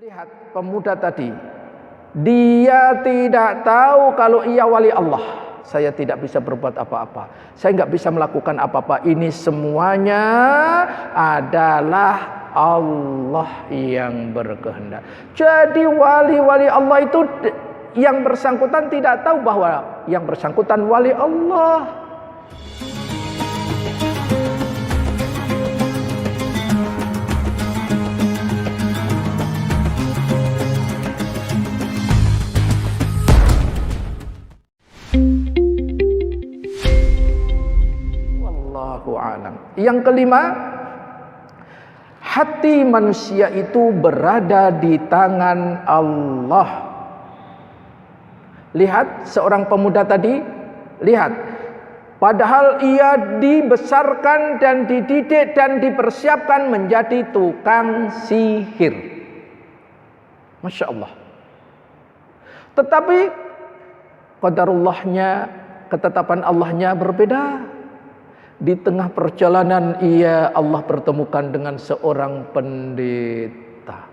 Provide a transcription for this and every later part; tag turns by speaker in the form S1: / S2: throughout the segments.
S1: Lihat pemuda tadi, dia tidak tahu kalau ia wali Allah. Saya tidak bisa berbuat apa-apa, saya nggak bisa melakukan apa-apa. Ini semuanya adalah Allah yang berkehendak. Jadi wali-wali Allah itu yang bersangkutan tidak tahu bahwa yang bersangkutan wali Allah. Wallahu a'lam. Yang kelima, hati manusia itu berada di tangan Allah. Lihat seorang pemuda tadi, lihat, padahal ia dibesarkan dan dididik dan dipersiapkan menjadi tukang sihir. Masya Allah. Tetapi qadarullahnya, ketetapan Allahnya berbeda. Di tengah perjalanan Allah pertemukan dengan seorang pendeta.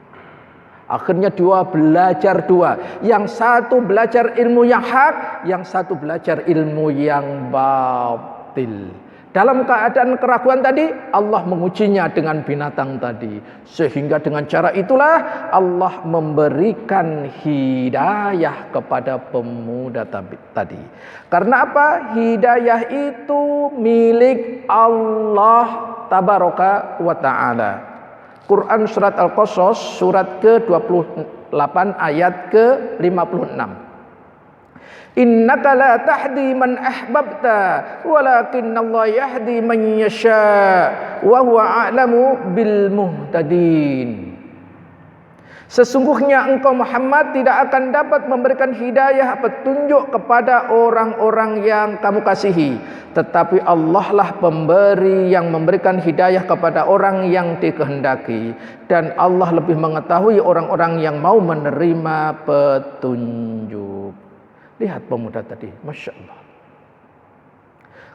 S1: Akhirnya belajar dua. Yang satu belajar ilmu yang hak, yang satu belajar ilmu yang batil. Dalam keadaan keraguan tadi, Allah mengujinya dengan binatang tadi. Sehingga dengan cara itulah Allah memberikan hidayah kepada pemuda tadi. Karena apa? Hidayah itu milik Allah tabaraka wa ta'ala. Quran surat Al-Qasas surat ke-28 ayat ke-56. Innaka la tahdi man ahbabta walakinnallaha yahdi man yasha wa huwa a'lamu bil muhtadin. Sesungguhnya engkau Muhammad tidak akan dapat memberikan hidayah petunjuk kepada orang-orang yang kamu kasihi, tetapi Allah lah pemberi yang memberikan hidayah kepada orang yang dikehendaki, dan Allah lebih mengetahui orang-orang yang mau menerima petunjuk. Lihat pemuda tadi, Masya Allah.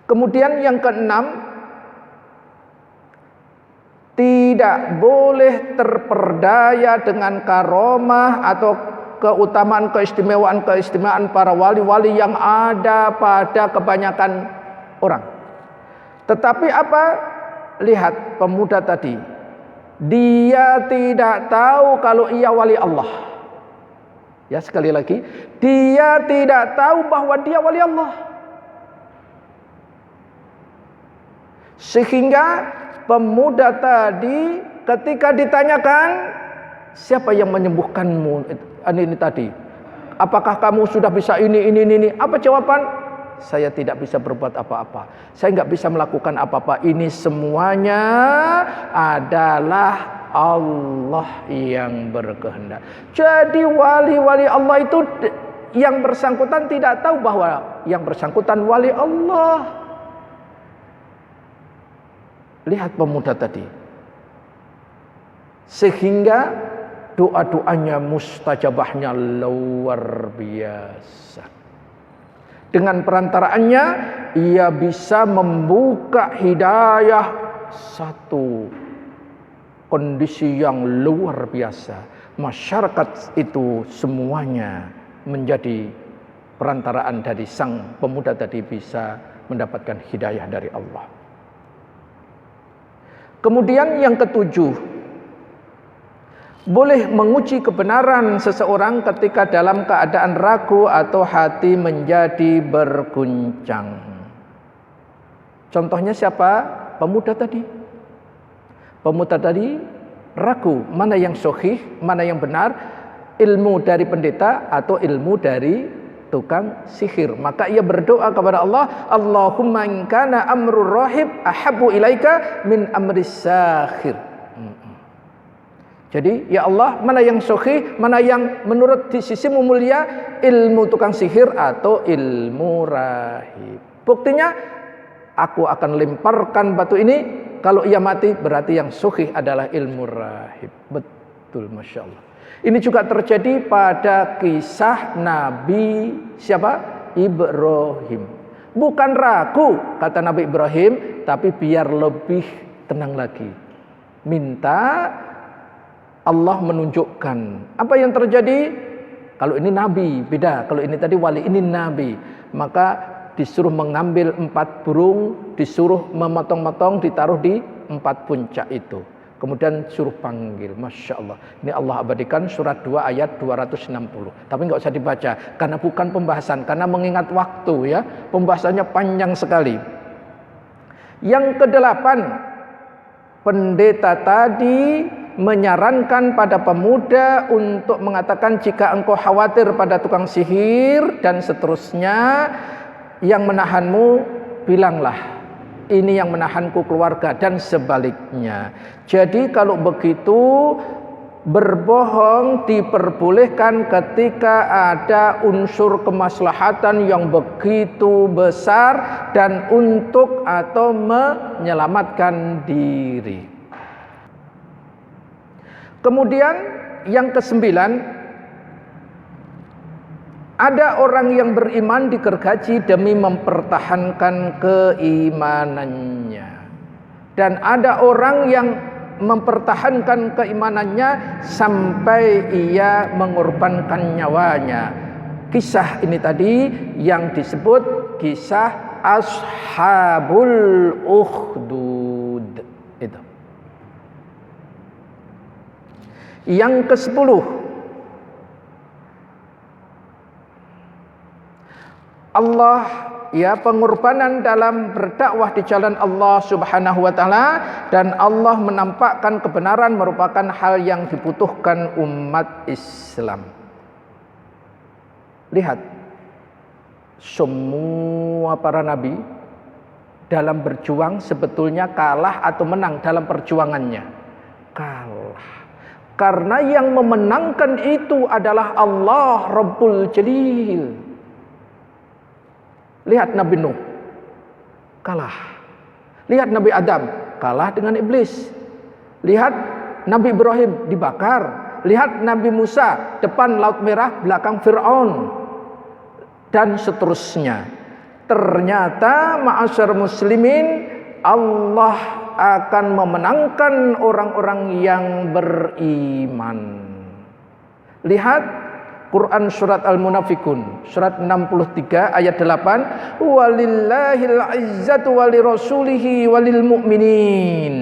S1: Kemudian yang keenam, tidak boleh terperdaya dengan karomah atau keutamaan, keistimewaan para wali-wali yang ada pada kebanyakan orang. Tetapi apa? Lihat pemuda tadi, dia tidak tahu kalau ia wali Allah. Ya, sekali lagi, dia tidak tahu bahwa dia wali Allah. Sehingga pemuda tadi ketika ditanyakan, siapa yang menyembuhkanmu ini tadi? Apakah kamu sudah bisa ini? Apa jawaban? Saya tidak bisa berbuat apa-apa. Saya nggak bisa melakukan apa-apa. Ini semuanya adalah Allah yang berkehendak. Jadi wali-wali Allah itu yang bersangkutan tidak tahu bahwa yang bersangkutan wali Allah. Lihat pemuda tadi. Sehingga doa-doanya mustajabahnya luar biasa. Dengan perantaraannya ia bisa membuka hidayah satu kondisi yang luar biasa. Masyarakat itu semuanya menjadi perantaraan dari sang pemuda tadi bisa mendapatkan hidayah dari Allah. Kemudian yang ketujuh, boleh menguji kebenaran seseorang ketika dalam keadaan ragu atau hati menjadi berguncang. Contohnya siapa? Pemuda tadi. Pemuda tadi ragu mana yang sahih, mana yang benar, ilmu dari pendeta atau ilmu dari tukang sihir. Maka ia berdoa kepada Allah, Allahumma in kana amrur rahib ahabbu ilaika min amris sahir. Jadi ya Allah, mana yang sahih, mana yang menurut di sisimu mulia, ilmu tukang sihir atau ilmu rahib. Buktinya aku akan lemparkan batu ini. Kalau ia mati berarti yang sahih adalah ilmu rahib. Betul, Masya Allah. Ini juga terjadi pada kisah Nabi siapa? Ibrahim. Bukan ragu kata Nabi Ibrahim, tapi biar lebih tenang lagi. Minta Allah menunjukkan apa yang terjadi. Kalau ini nabi beda, kalau ini tadi wali, ini nabi. Maka disuruh mengambil 4 burung, disuruh memotong-motong, ditaruh di 4 puncak itu. Kemudian suruh panggil. Masya Allah. Ini Allah abadikan surat 2 ayat 260. Tapi nggak usah dibaca karena bukan pembahasan, karena mengingat waktu ya. Pembahasannya panjang sekali. Yang ke-8, pendeta tadi menyarankan pada pemuda untuk mengatakan, jika engkau khawatir pada tukang sihir dan seterusnya yang menahanmu, bilanglah ini yang menahanku keluarga, dan sebaliknya. Jadi kalau begitu, berbohong diperbolehkan ketika ada unsur kemaslahatan yang begitu besar dan untuk atau menyelamatkan diri. Kemudian yang ke-9, ada orang yang beriman digergaji demi mempertahankan keimanannya. Dan ada orang yang mempertahankan keimanannya sampai ia mengorbankan nyawanya. Kisah ini tadi yang disebut kisah Ashabul Ukhdud. Itu. Yang ke-10, Allah ya, pengorbanan dalam berdakwah di jalan Allah Subhanahu wa taala, dan Allah menampakkan kebenaran merupakan hal yang dibutuhkan umat Islam. Lihat, semua para nabi dalam berjuang sebetulnya kalah atau menang dalam perjuangannya? Kalah. Karena yang memenangkan itu adalah Allah Rabbul Jalil. Lihat Nabi Nuh, kalah. Lihat Nabi Adam, kalah dengan iblis. Lihat Nabi Ibrahim, dibakar. Lihat Nabi Musa, depan Laut Merah, belakang Fir'aun. Dan seterusnya. Ternyata ma'asyar muslimin, Allah akan memenangkan orang-orang yang beriman. Lihat Quran surat Al-Munafikun, surat 63 ayat 8, walillahil izzatu walirasulihi walil mu'minin.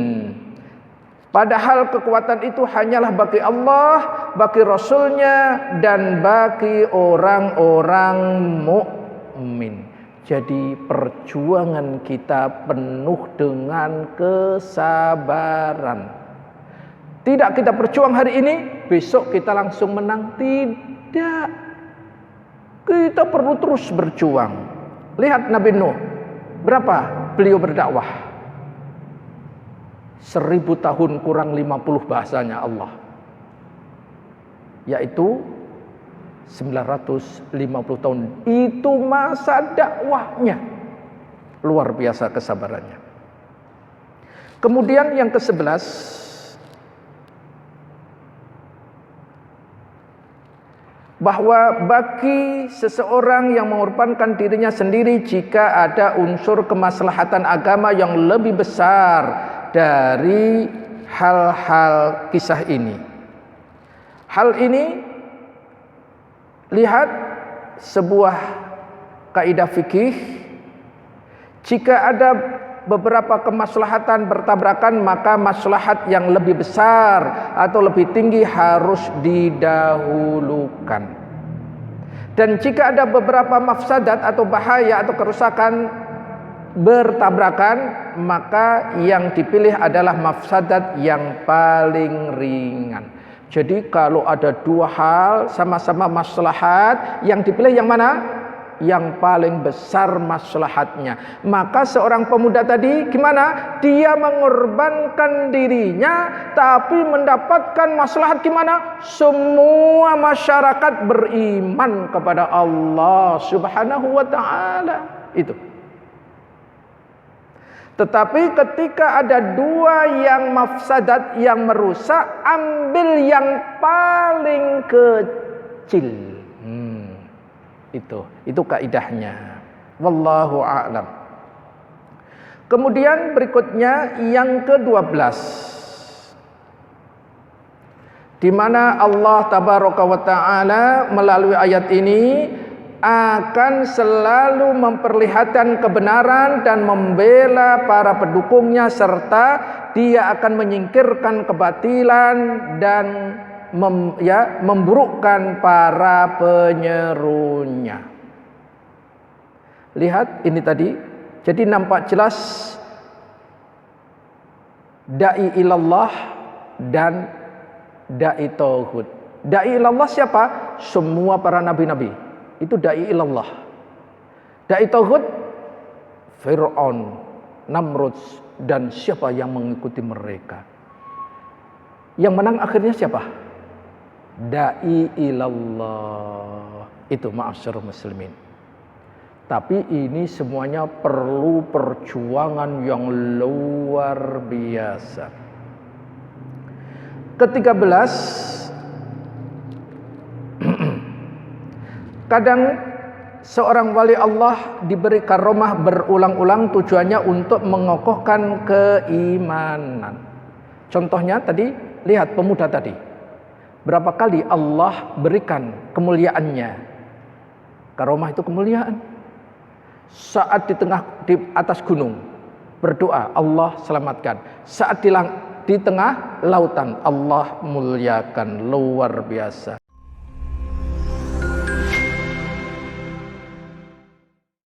S1: Padahal kekuatan itu hanyalah bagi Allah, bagi Rasulnya, dan bagi orang-orang mukmin. Jadi perjuangan kita penuh dengan kesabaran. Tidak kita berjuang hari ini, besok kita langsung menang. Tidak. Kita perlu terus berjuang. Lihat Nabi Nuh, berapa beliau berdakwah? 1000 tahun kurang 50 bahasanya Allah. Yaitu 950 tahun. Itu masa dakwahnya. Luar biasa kesabarannya. Kemudian yang ke-11, bahwa bagi seseorang yang mengorbankan dirinya sendiri jika ada unsur kemaslahatan agama yang lebih besar dari hal-hal kisah ini. Hal ini, lihat sebuah kaidah fikih, jika ada beberapa kemaslahatan bertabrakan, maka maslahat yang lebih besar atau lebih tinggi harus didahulukan. Dan jika ada beberapa mafsadat atau bahaya atau kerusakan bertabrakan, maka yang dipilih adalah mafsadat yang paling ringan. Jadi kalau ada dua hal sama-sama maslahat, yang dipilih yang mana? Yang paling besar maslahatnya. Maka seorang pemuda tadi gimana? Dia mengorbankan dirinya tapi mendapatkan maslahat gimana? Semua masyarakat beriman kepada Allah Subhanahu wa taala. Itu. Tetapi ketika ada dua yang mafsadat, yang merusak, ambil yang paling kecil. Itu kaidahnya. Wallahu a'lam. Kemudian berikutnya yang ke-12. di mana Allah tabaraka wa taala melalui ayat ini akan selalu memperlihatkan kebenaran dan membela para pendukungnya, serta dia akan menyingkirkan kebatilan dan memburukkan para penyerunya. Lihat ini tadi, jadi nampak jelas da'i ilallah dan da'i tauhid. Da'i ilallah siapa? Semua para nabi-nabi. Itu da'i ilallah. Da'i tauhid, Fir'aun, Namrud, dan siapa yang mengikuti mereka. Yang menang akhirnya siapa? Da'i ilallah. Itu ma'asyarul muslimin. Tapi ini semuanya perlu perjuangan yang luar biasa. Ke-13, kadang seorang wali Allah diberi karomah berulang-ulang, tujuannya untuk mengokohkan keimanan. Contohnya tadi, lihat pemuda tadi. Berapa kali Allah berikan kemuliaannya. Karomah itu kemuliaan. Saat di atas gunung berdoa, Allah selamatkan. Saat di tengah lautan, Allah muliakan, luar biasa.